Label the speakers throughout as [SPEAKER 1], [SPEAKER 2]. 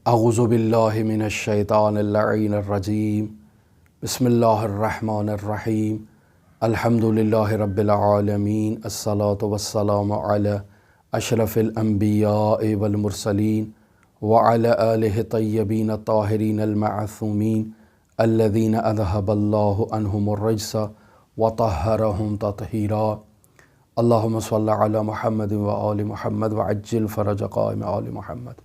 [SPEAKER 1] اعوذ باللہ من الشیطان اللعین الرجیم بسم اللہ الرحمن الرحیم الحمد للہ رب العالمین الصلاة والسلام علی اشرف الانبیاء والمرسلین وعلی آلہ طیبین الطاہرین المعصومین الذین اذہب اللہ عنہم الرجس وطہرہم تطہیرا اللہم صل علی محمد وآل محمد وعجل فرج قائم آل محمد۔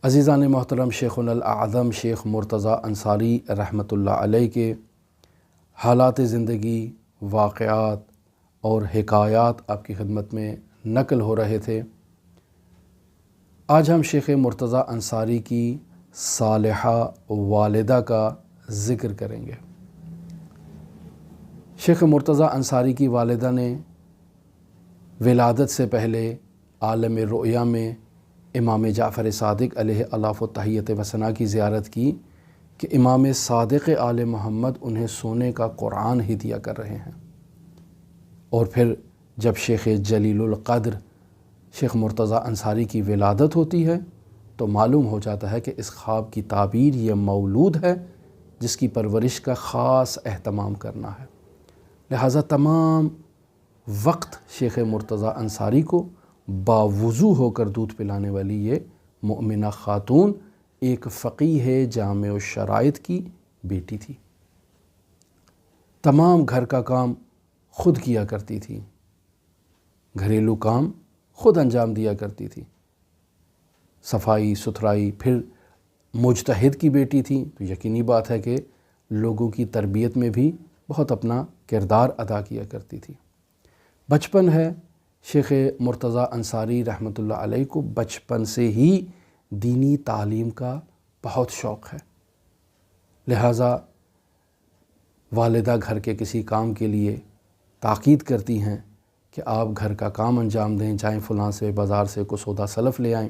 [SPEAKER 1] عزیزان محترم، شیخنا الاعظم شیخ مرتضیٰ انصاری رحمۃ اللہ علیہ کے حالات زندگی، واقعات اور حکایات آپ کی خدمت میں نقل ہو رہے تھے۔ آج ہم شیخ مرتضیٰ انصاری کی صالحہ والدہ کا ذکر کریں گے۔ شیخ مرتضیٰ انصاری کی والدہ نے ولادت سے پہلے عالم رؤیا میں امام جعفر صادق علیہ الاف و تحیت و ثنا کی زیارت کی کہ امام صادق آل محمد انہیں سونے کا قرآن ہی دیا کر رہے ہیں، اور پھر جب شیخ جلیل القدر شیخ مرتضیٰ انصاری کی ولادت ہوتی ہے تو معلوم ہو جاتا ہے کہ اس خواب کی تعبیر یہ مولود ہے جس کی پرورش کا خاص اہتمام کرنا ہے۔ لہٰذا تمام وقت شیخ مرتضیٰ انصاری کو باوضو ہو کر دودھ پلانے والی یہ مؤمنہ خاتون ایک فقیہ جامع الشرائط کی بیٹی تھی۔ تمام گھر کا کام خود کیا کرتی تھی، گھریلو کام خود انجام دیا کرتی تھی، صفائی ستھرائی، پھر مجتہد کی بیٹی تھی تو یقینی بات ہے کہ لوگوں کی تربیت میں بھی بہت اپنا کردار ادا کیا کرتی تھی۔ بچپن ہے، شیخ مرتضیٰ انصاری رحمۃ اللہ علیہ کو بچپن سے ہی دینی تعلیم کا بہت شوق ہے، لہٰذا والدہ گھر کے کسی کام کے لیے تاکید کرتی ہیں کہ آپ گھر کا کام انجام دیں، جائیں فلاں سے بازار سے کوئی سودا سلف لے آئیں۔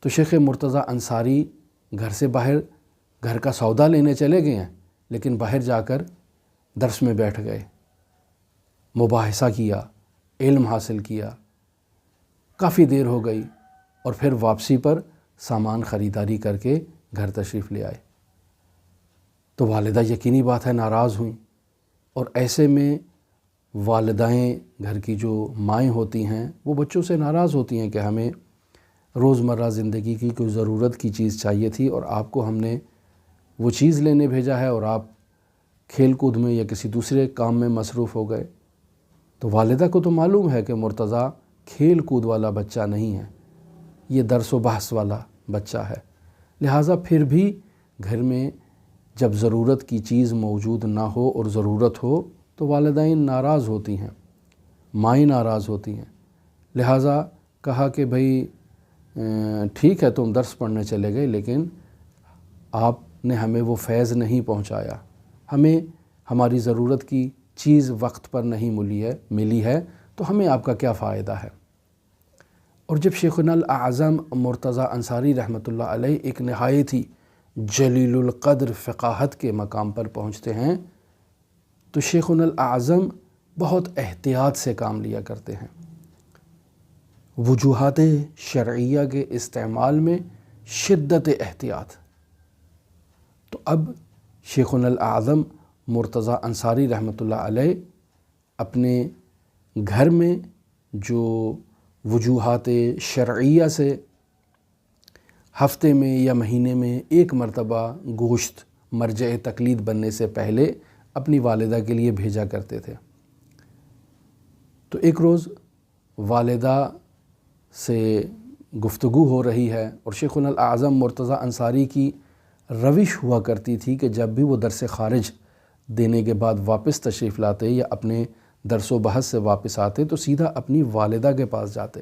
[SPEAKER 1] تو شیخ مرتضیٰ انصاری گھر سے باہر گھر کا سودا لینے چلے گئے ہیں، لیکن باہر جا کر درس میں بیٹھ گئے، مباحثہ کیا، علم حاصل کیا، کافی دیر ہو گئی، اور پھر واپسی پر سامان خریداری کر کے گھر تشریف لے آئے تو والدہ یقینی بات ہے ناراض ہوئیں، اور ایسے میں والدائیں گھر کی جو مائیں ہوتی ہیں وہ بچوں سے ناراض ہوتی ہیں کہ ہمیں روزمرہ زندگی کی کوئی ضرورت کی چیز چاہیے تھی اور آپ کو ہم نے وہ چیز لینے بھیجا ہے اور آپ کھیل کود میں یا کسی دوسرے کام میں مصروف ہو گئے۔ تو والدہ کو تو معلوم ہے کہ مرتضیٰ کھیل کود والا بچہ نہیں ہے، یہ درس و بحث والا بچہ ہے، لہٰذا پھر بھی گھر میں جب ضرورت کی چیز موجود نہ ہو اور ضرورت ہو تو والدین ناراض ہوتی ہیں، مائیں ناراض ہوتی ہیں۔ لہٰذا کہا کہ بھئی ٹھیک ہے تم درس پڑھنے چلے گئے، لیکن آپ نے ہمیں وہ فیض نہیں پہنچایا، ہمیں ہماری ضرورت کی چیز وقت پر نہیں ملی ہے تو ہمیں آپ کا کیا فائدہ ہے۔ اور جب شیخنا الاعظم مرتضیٰ انصاری رحمۃ اللہ علیہ ایک نہایت ہی جلیل القدر فقاہت کے مقام پر پہنچتے ہیں تو شیخنا الاعظم بہت احتیاط سے کام لیا کرتے ہیں، وجوہات شرعیہ کے استعمال میں شدت احتیاط۔ تو اب شیخنا الاعظم مرتضیٰ انصاری رحمۃ اللہ علیہ اپنے گھر میں جو وجوہات شرعیہ سے ہفتے میں یا مہینے میں ایک مرتبہ گوشت مرجع تقلید بننے سے پہلے اپنی والدہ کے لیے بھیجا کرتے تھے۔ تو ایک روز والدہ سے گفتگو ہو رہی ہے اور شیخنا الاعظم مرتضیٰ انصاری کی روش ہوا کرتی تھی کہ جب بھی وہ درس خارج دینے کے بعد واپس تشریف لاتے یا اپنے درس و بحث سے واپس آتے تو سیدھا اپنی والدہ کے پاس جاتے،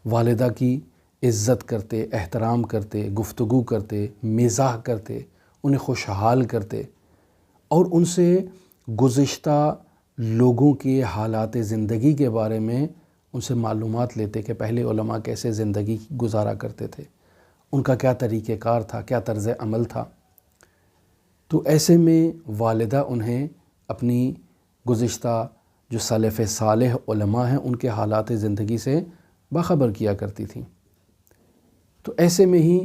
[SPEAKER 1] والدہ کی عزت کرتے، احترام کرتے، گفتگو کرتے، مزاح کرتے، انہیں خوشحال کرتے اور ان سے گزشتہ لوگوں کے حالات زندگی کے بارے میں ان سے معلومات لیتے کہ پہلے علماء کیسے زندگی گزارا کرتے تھے، ان کا کیا طریقہ کار تھا، کیا طرز عمل تھا۔ تو ایسے میں والدہ انہیں اپنی گزشتہ جو سلف صالح علماء ہیں ان کے حالات زندگی سے باخبر کیا کرتی تھیں۔ تو ایسے میں ہی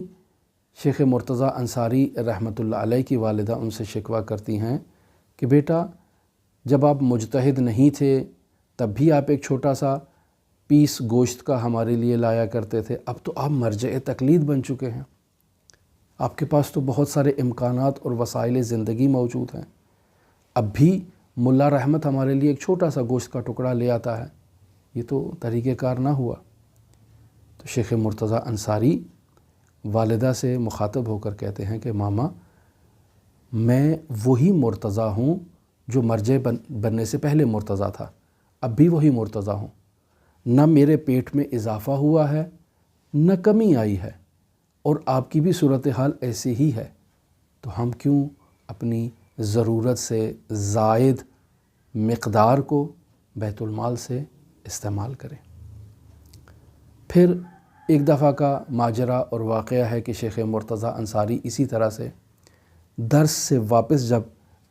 [SPEAKER 1] شیخ مرتضیٰ انصاری رحمۃ اللہ علیہ کی والدہ ان سے شکوہ کرتی ہیں کہ بیٹا جب آپ مجتہد نہیں تھے تب بھی آپ ایک چھوٹا سا پیس گوشت کا ہمارے لیے لایا کرتے تھے، اب تو آپ مرجع تقلید بن چکے ہیں، آپ کے پاس تو بہت سارے امکانات اور وسائل زندگی موجود ہیں، اب بھی ملا رحمت ہمارے لیے ایک چھوٹا سا گوشت کا ٹکڑا لے آتا ہے، یہ تو طریقہ کار نہ ہوا۔ تو شیخ مرتضیٰ انصاری والدہ سے مخاطب ہو کر کہتے ہیں کہ ماما میں وہی مرتضیٰ ہوں جو مرجع بننے سے پہلے مرتضیٰ تھا، اب بھی وہی مرتضیٰ ہوں، نہ میرے پیٹ میں اضافہ ہوا ہے نہ کمی آئی ہے، اور آپ کی بھی صورتحال ایسی ہی ہے، تو ہم کیوں اپنی ضرورت سے زائد مقدار کو بیت المال سے استعمال کریں۔ پھر ایک دفعہ کا ماجرا اور واقعہ ہے کہ شیخ مرتضیٰ انصاری اسی طرح سے درس سے واپس جب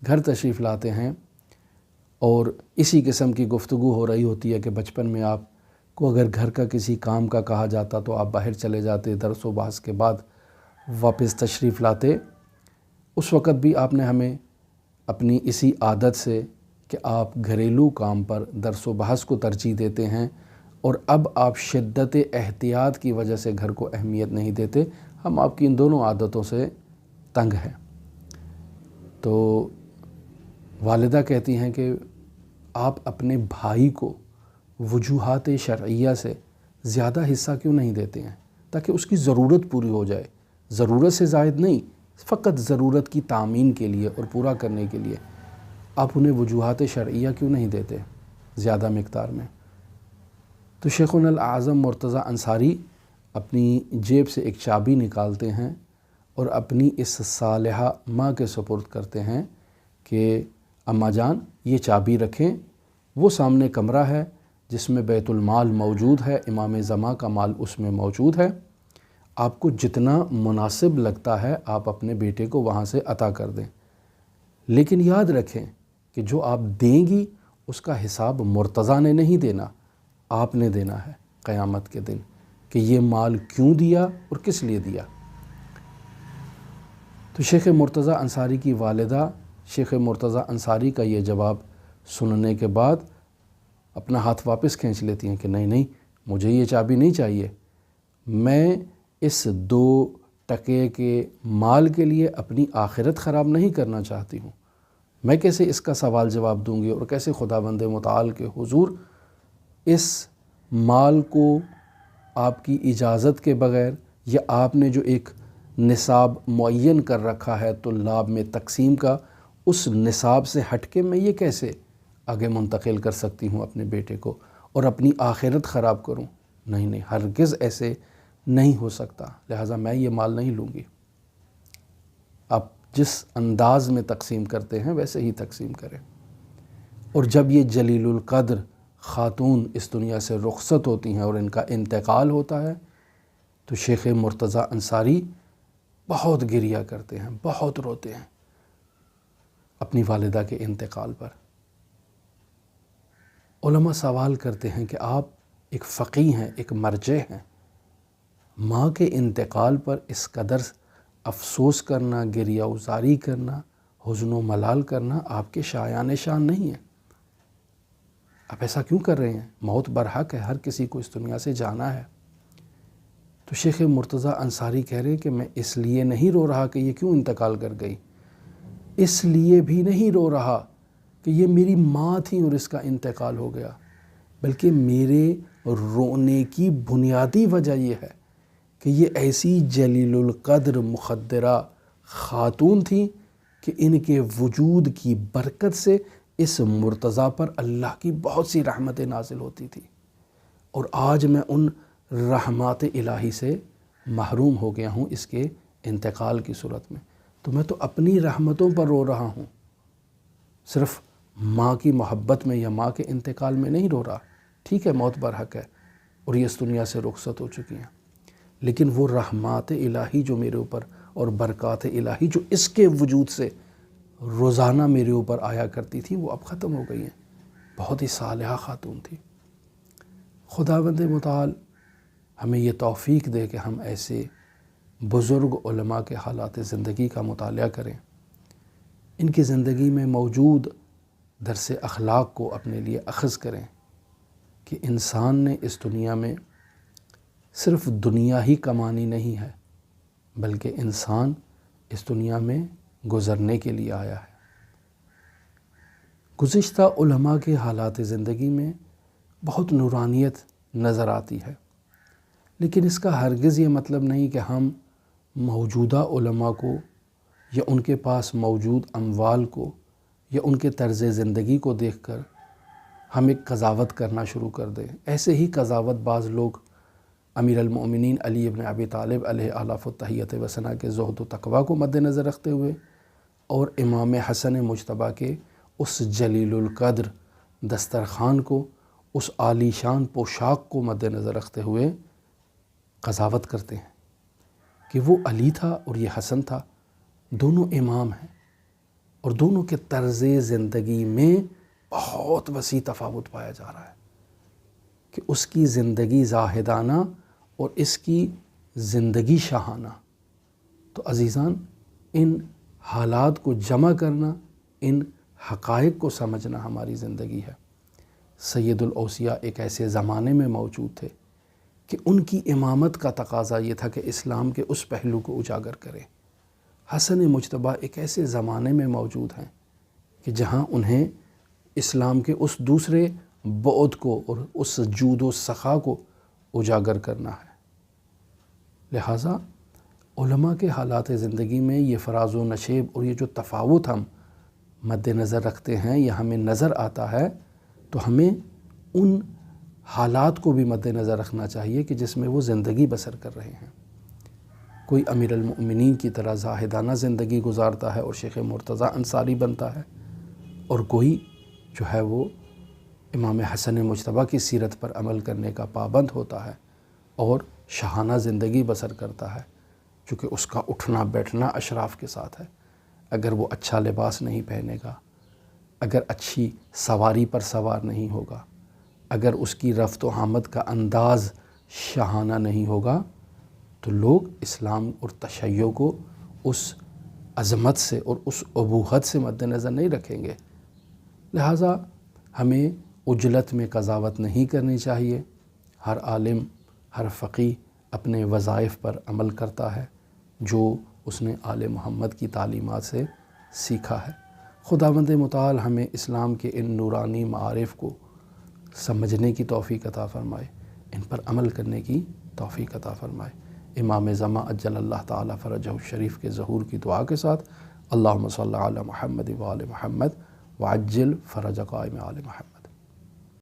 [SPEAKER 1] گھر تشریف لاتے ہیں اور اسی قسم کی گفتگو ہو رہی ہوتی ہے کہ بچپن میں آپ کو اگر گھر کا کسی کام کا کہا جاتا تو آپ باہر چلے جاتے، درس و بحث کے بعد واپس تشریف لاتے، اس وقت بھی آپ نے ہمیں اپنی اسی عادت سے کہ آپ گھریلو کام پر درس و بحث کو ترجیح دیتے ہیں اور اب آپ شدت احتیاط کی وجہ سے گھر کو اہمیت نہیں دیتے، ہم آپ کی ان دونوں عادتوں سے تنگ ہیں۔ تو والدہ کہتی ہیں کہ آپ اپنے بھائی کو وجوہات شرعیہ سے زیادہ حصہ کیوں نہیں دیتے ہیں تاکہ اس کی ضرورت پوری ہو جائے، ضرورت سے زائد نہیں، فقط ضرورت کی تامین کے لیے اور پورا کرنے کے لیے آپ انہیں وجوہات شرعیہ کیوں نہیں دیتے زیادہ مقدار میں۔ تو شیخنا الاعظم مرتضیٰ انصاری اپنی جیب سے ایک چابی نکالتے ہیں اور اپنی اس صالحہ ماں کے سپرد کرتے ہیں کہ اماں جان یہ چابی رکھیں، وہ سامنے کمرہ ہے جس میں بیت المال موجود ہے، امام زماں کا مال اس میں موجود ہے، آپ کو جتنا مناسب لگتا ہے آپ اپنے بیٹے کو وہاں سے عطا کر دیں، لیکن یاد رکھیں کہ جو آپ دیں گی اس کا حساب مرتضیٰ نے نہیں دینا، آپ نے دینا ہے قیامت کے دن کہ یہ مال کیوں دیا اور کس لیے دیا۔ تو شیخ مرتضیٰ انصاری کی والدہ شیخ مرتضیٰ انصاری کا یہ جواب سننے کے بعد اپنا ہاتھ واپس کھینچ لیتی ہیں کہ نہیں مجھے یہ چابی نہیں چاہیے، میں اس 2 ٹکے کے مال کے لیے اپنی آخرت خراب نہیں کرنا چاہتی ہوں، میں کیسے اس کا سوال جواب دوں گی اور کیسے خداوند متعال کے حضور اس مال کو آپ کی اجازت کے بغیر یا آپ نے جو ایک نصاب معین کر رکھا ہے طلاب میں تقسیم کا، اس نصاب سے ہٹ کے میں یہ کیسے آگے منتقل کر سکتی ہوں اپنے بیٹے کو اور اپنی آخرت خراب کروں؟ نہیں ہرگز ایسے نہیں ہو سکتا، لہٰذا میں یہ مال نہیں لوں گی، آپ جس انداز میں تقسیم کرتے ہیں ویسے ہی تقسیم کریں۔ اور جب یہ جلیل القدر خاتون اس دنیا سے رخصت ہوتی ہیں اور ان کا انتقال ہوتا ہے تو شیخ مرتضیٰ انصاری بہت گریہ کرتے ہیں، بہت روتے ہیں اپنی والدہ کے انتقال پر۔ علماء سوال کرتے ہیں کہ آپ ایک فقیہ ہیں، ایک مرجع ہیں، ماں کے انتقال پر اس قدر افسوس کرنا، گریہ ازاری کرنا، حزن و ملال کرنا آپ کے شایان شان نہیں ہے، آپ ایسا کیوں کر رہے ہیں؟ موت برحق ہے، ہر کسی کو اس دنیا سے جانا ہے۔ تو شیخ مرتضیٰ انصاری کہہ رہے ہیں کہ میں اس لیے نہیں رو رہا کہ یہ کیوں انتقال کر گئی، اس لیے بھی نہیں رو رہا کہ یہ میری ماں تھی اور اس کا انتقال ہو گیا، بلکہ میرے رونے کی بنیادی وجہ یہ ہے کہ یہ ایسی جلیل القدر مخدرہ خاتون تھی کہ ان کے وجود کی برکت سے اس مرتضیٰ پر اللہ کی بہت سی رحمتیں نازل ہوتی تھی، اور آج میں ان رحمات الہی سے محروم ہو گیا ہوں اس کے انتقال کی صورت میں، تو میں تو اپنی رحمتوں پر رو رہا ہوں، صرف ماں کی محبت میں یا ماں کے انتقال میں نہیں رو رہا۔ ٹھیک ہے موت برحق ہے اور یہ اس دنیا سے رخصت ہو چکی ہیں، لیکن وہ رحمات الہی جو میرے اوپر اور برکات الہی جو اس کے وجود سے روزانہ میرے اوپر آیا کرتی تھی وہ اب ختم ہو گئی ہیں۔ بہت ہی صالحہ خاتون تھی۔ خداوند متعال ہمیں یہ توفیق دے کہ ہم ایسے بزرگ علماء کے حالات زندگی کا مطالعہ کریں، ان کی زندگی میں موجود درس اخلاق کو اپنے لیے اخذ کریں کہ انسان نے اس دنیا میں صرف دنیا ہی کمانی نہیں ہے، بلکہ انسان اس دنیا میں گزرنے کے لیے آیا ہے۔ گزشتہ علماء کے حالات زندگی میں بہت نورانیت نظر آتی ہے، لیکن اس کا ہرگز یہ مطلب نہیں کہ ہم موجودہ علماء کو یا ان کے پاس موجود اموال کو یا ان کے طرز زندگی کو دیکھ کر ہم ایک قضاوت کرنا شروع کر دیں۔ ایسے ہی قضاوت بعض لوگ امیر المؤمنین علی ابن ابی طالب علیہ آلاف التحیت و ثنا کے زہد و تقویٰ کو مد نظر رکھتے ہوئے اور امام حسن مجتبیٰ کے اس جلیل القدر دسترخوان کو، اس عالی شان پوشاک کو مد نظر رکھتے ہوئے قضاوت کرتے ہیں کہ وہ علی تھا اور یہ حسن تھا، دونوں امام ہیں اور دونوں کے طرز زندگی میں بہت وسیع تفاوت پایا جا رہا ہے کہ اس کی زندگی زاہدانہ اور اس کی زندگی شاہانہ۔ تو عزیزان، ان حالات کو جمع کرنا، ان حقائق کو سمجھنا ہماری زندگی ہے۔ سید الاوصیاء ایک ایسے زمانے میں موجود تھے کہ ان کی امامت کا تقاضا یہ تھا کہ اسلام کے اس پہلو کو اجاگر کریں۔ حسن مجتبیٰ ایک ایسے زمانے میں موجود ہیں کہ جہاں انہیں اسلام کے اس دوسرے بعد کو اور اس جود و سخا کو اجاگر کرنا ہے۔ لہٰذا علماء کے حالات زندگی میں یہ فراز و نشیب اور یہ جو تفاوت ہم مد نظر رکھتے ہیں یا ہمیں نظر آتا ہے، تو ہمیں ان حالات کو بھی مد نظر رکھنا چاہیے کہ جس میں وہ زندگی بسر کر رہے ہیں۔ کوئی امیر المؤمنین کی طرح زاہدانہ زندگی گزارتا ہے اور شیخ مرتضیٰ انصاری بنتا ہے، اور کوئی جو ہے وہ امام حسن مجتبیٰ کی سیرت پر عمل کرنے کا پابند ہوتا ہے اور شاہانہ زندگی بسر کرتا ہے، چونکہ اس کا اٹھنا بیٹھنا اشراف کے ساتھ ہے۔ اگر وہ اچھا لباس نہیں پہنے گا، اگر اچھی سواری پر سوار نہیں ہوگا، اگر اس کی رفت و آمد کا انداز شاہانہ نہیں ہوگا، تو لوگ اسلام اور تشیع کو اس عظمت سے اور اس ابوہت سے مد نظر نہیں رکھیں گے۔ لہٰذا ہمیں عجلت میں قضاوت نہیں کرنی چاہیے۔ ہر عالم، ہر فقیہ اپنے وظائف پر عمل کرتا ہے جو اس نے آل محمد کی تعلیمات سے سیکھا ہے۔ خداوند متعال ہمیں اسلام کے ان نورانی معارف کو سمجھنے کی توفیق عطا فرمائے، ان پر عمل کرنے کی توفیق عطا فرمائے۔ امام زمان عجل اللہ تعالی فرجہ الشریف کے ظہور کی دعا کے ساتھ اللہم صلی علی محمد و آل محمد وعجل فرج قائم آل محمد۔